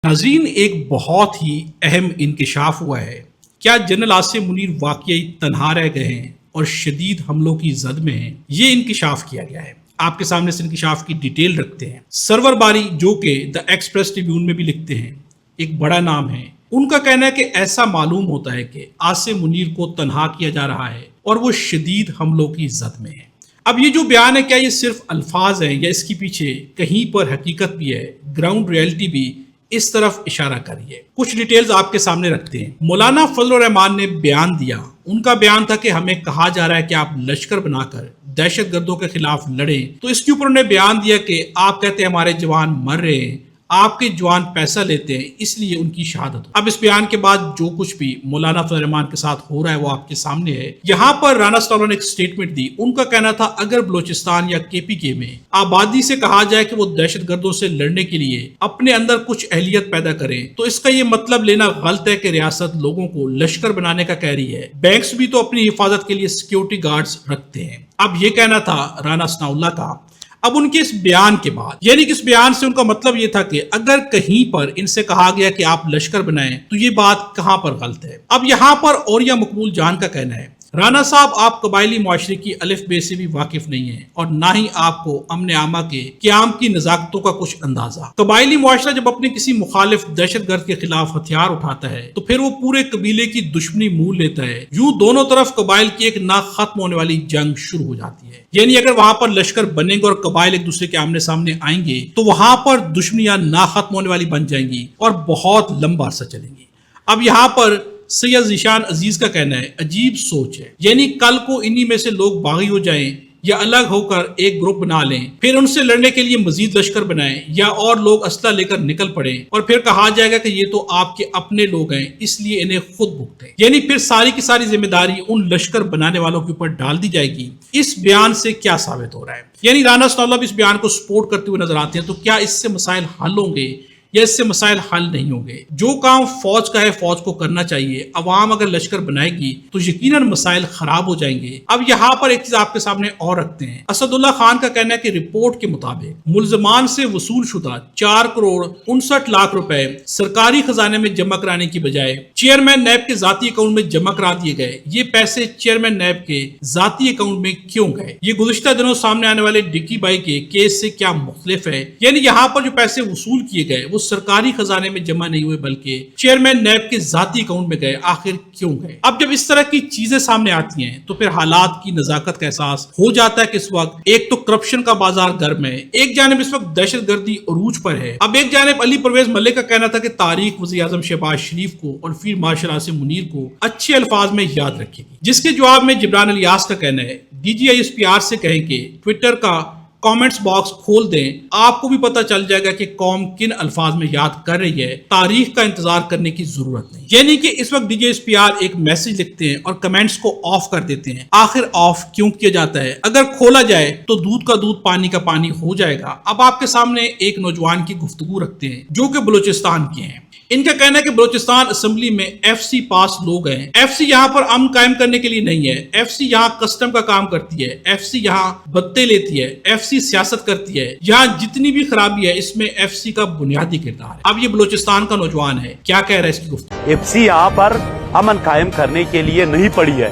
नाज़रीन, एक बहुत ही अहम इंकशाफ हुआ है। क्या जनरल आसिम मुनीर वाकई तनहा रह गए हैं और शदीद हमलों की जद में हैं? ये इंकशाफ किया गया है। आपके सामने इस इंकशाफ की डिटेल रखते हैं। सरवर बारी, जो कि द एक्सप्रेस ट्रिब्यून में भी लिखते हैं, एक बड़ा नाम है। उनका कहना है कि ऐसा मालूम होता है कि आसिम मुनीर को तनहा किया जा रहा है और वो शदीद हमलों की जद में है। अब ये जो बयान है, क्या ये सिर्फ अल्फाज हैं या इसके पीछे कहीं पर हकीकत भी है, ग्राउंड रियलिटी भी इस तरफ इशारा करिए। कुछ डिटेल्स आपके सामने रखते हैं। मौलाना फजल रहमान ने बयान दिया। उनका बयान था कि हमें कहा जा रहा है कि आप लश्कर बनाकर दहशतगर्दों के खिलाफ लड़ें। तो इसके ऊपर उन्होंने बयान दिया कि आप कहते हैं हमारे जवान मर रहे हैं, आपके जवान पैसा लेते हैं, इसलिए उनकी शहादत। अब इस बयान के बाद जो कुछ भी मौलाना फजल रहमान के साथ हो रहा है वो आपके सामने है। यहाँ पर राना सलाउल्लाह ने एक स्टेटमेंट दी। उनका कहना था अगर बलोचिस्तान या केपीके में आबादी से कहा जाए कि वो दहशतगर्दों से लड़ने के लिए अपने अंदर कुछ अहलियत पैदा करें, तो इसका ये मतलब लेना गलत है कि रियासत लोगों को लश्कर बनाने का कह रही है। बैंक्स भी तो अपनी हिफाजत के लिए सिक्योरिटी गार्ड्स रखते हैं। अब ये कहना था राना सलाउल्लाह का। अब उनके इस बयान के बाद, यानी कि इस बयान से उनका मतलब ये था कि अगर कहीं पर इनसे कहा गया कि आप लश्कर बनाएं, तो ये बात कहां पर गलत है। अब यहां पर औरिया मकबूल जान का कहना है, राना साहब, आप कबायली मुआशरे की अलिफ बे से भी वाकिफ नहीं है और ना ही आपको अमन आमा के क़याम की नज़ाकतों का कुछ अंदाजा। कबायली मुआशरा जब अपने किसी मुखालिफ दहशतगर्द के खिलाफ हथियार उठाता है तो फिर वो पूरे कबीले की दुश्मनी मोल लेता है। यूं दोनों तरफ कबाइल की एक ना खत्म होने वाली जंग शुरू हो जाती है। यानी अगर वहां पर लश्कर बनेंगे और कबाइल एक दूसरे के आमने सामने आएंगे तो वहां पर दुश्मनियां ना खत्म होने वाली बन जाएंगी और बहुत लंबा अरसा चलेंगी। अब यहाँ पर सैयद ज़ीशान अजीज का कहना है, अजीब सोच है। यानी कल को इन्हीं में से लोग बागी हो जाएं या अलग होकर एक ग्रुप बना लें, फिर उनसे लड़ने के लिए मजीद लश्कर बनाएं या और लोग असला लेकर निकल पड़े और फिर कहा जाएगा कि ये तो आपके अपने लोग हैं, इसलिए इन्हें खुद भुगतें। यानी फिर सारी की सारी जिम्मेदारी उन लश्कर बनाने वालों के ऊपर डाल दी जाएगी। इस बयान से क्या साबित हो रहा है? यानी राना सलाउल्लाह इस बयान को सपोर्ट करते हुए नजर आते हैं। तो क्या इससे मसाइल हल होंगे या इससे मसाइल हल नहीं होंगे? जो काम फौज का है फौज को करना चाहिए। अवाम अगर लश्कर बनाएगी तो यकीनन मसाइल खराब हो जाएंगे। अब यहाँ पर एक चीज आपके सामने और रखते हैं। असदुल्ला खान का कहना है कि रिपोर्ट के मुताबिक मुलजमान से वसूल शुदा 4 करोड़ 59 लाख रुपए सरकारी खजाने में जमा कराने की बजाय चेयरमैन नैब के जाती अकाउंट में जमा करा दिए गए। ये पैसे चेयरमैन नैब के जाती अकाउंट में क्यों गए? ये गुज़िश्ता दिनों सामने आने वाले डिक्की बाई के केस से क्या मुख्तलिफ है? यानी यहाँ पर जो पैसे वसूल किए गए वो सरकारी खजाने में जमा नहीं हुए बल्कि चेयरमैन नैब के जाती अकाउंट में गए। आखिर क्यों गए? अब जब इस तरह की चीजें सामने आती हैं तो फिर हालात की नजाकत का एहसास हो जाता है कि इस वक्त एक तो करप्शन का बाजार गर्म है, एक जानिब इस वक्त दहशतगर्दी अरूज पर है। अब एक जानिब अली परवेज मलिक का कहना था कि तारीख वज़ीर आज़म शहबाज शरीफ को और फील्ड मार्शल आसिम मुनीर को अच्छे अल्फाज में याद रखेगी, जिसके जवाब में जिब्रान अलियास का कहना है, DGISPR से कहें कि ट्विटर का कमेंट्स बॉक्स खोल दें, आपको भी पता चल जाएगा कि कौम किन अल्फाज में याद कर रही है। तारीख का इंतजार करने की जरूरत नहीं। यानी कि इस वक्त DGISPR एक मैसेज लिखते हैं और कमेंट्स को ऑफ कर देते हैं। आखिर ऑफ क्यों किया जाता है? अगर खोला जाए तो दूध का दूध पानी का पानी हो जाएगा। अब आपके सामने एक नौजवान की गुफ्तगू रखते हैं जो कि बलूचिस्तान के हैं। इनका कहना है कि बलूचिस्तान असेंबली में FC पास लोग हैं। FC यहाँ पर अमन कायम करने के लिए नहीं है। FC यहाँ कस्टम का काम करती है। FC यहाँ भत्ते लेती है। FC सियासत करती है। यहाँ जितनी भी खराबी है इसमें FC का बुनियादी किरदार है। अब ये बलूचिस्तान का नौजवान है, क्या कह रहा है इसकी गुफ्तगू? FC यहाँ पर अमन कायम करने के लिए नहीं पड़ी है।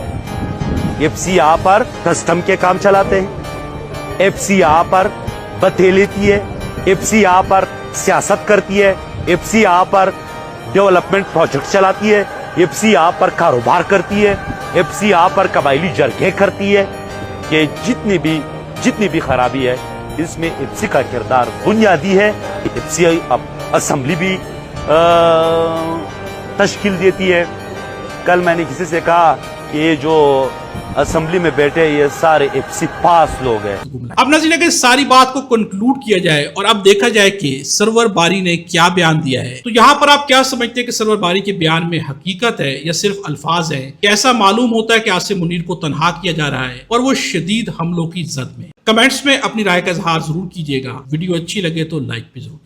FC यहाँ पर कस्टम के काम चलाते हैं। FC यहाँ पर भत्ते लेती है। FC यहाँ पर सियासत करती है। FC यहाँ पर डेवलपमेंट प्रोजेक्ट चलाती है। FC यहाँ पर कारोबार करती है। FC यहाँ पर कबायली जरगे करती है। ये जितनी भी खराबी है इसमें FC का किरदार बुनियादी है। FC अब असेंबली भी तश्कील देती है। कल मैंने किसी से कहा कि ये जो असेंबली में बैठे ये सारे FC पास लोग हैं। अब नाज़रीन, अगर सारी बात को कंक्लूड किया जाए और अब देखा जाए कि सरवर बारी ने क्या बयान दिया है, तो यहाँ पर आप क्या समझते हैं कि सरवर बारी के बयान में हकीकत है या सिर्फ अल्फाज है? कैसा मालूम होता है कि आसिम मुनीर को तनहा किया जा रहा है और वो शदीद हमलों की जद में? कमेंट्स में अपनी राय का इजहार जरूर कीजिएगा। वीडियो अच्छी लगे तो लाइक भी जरूर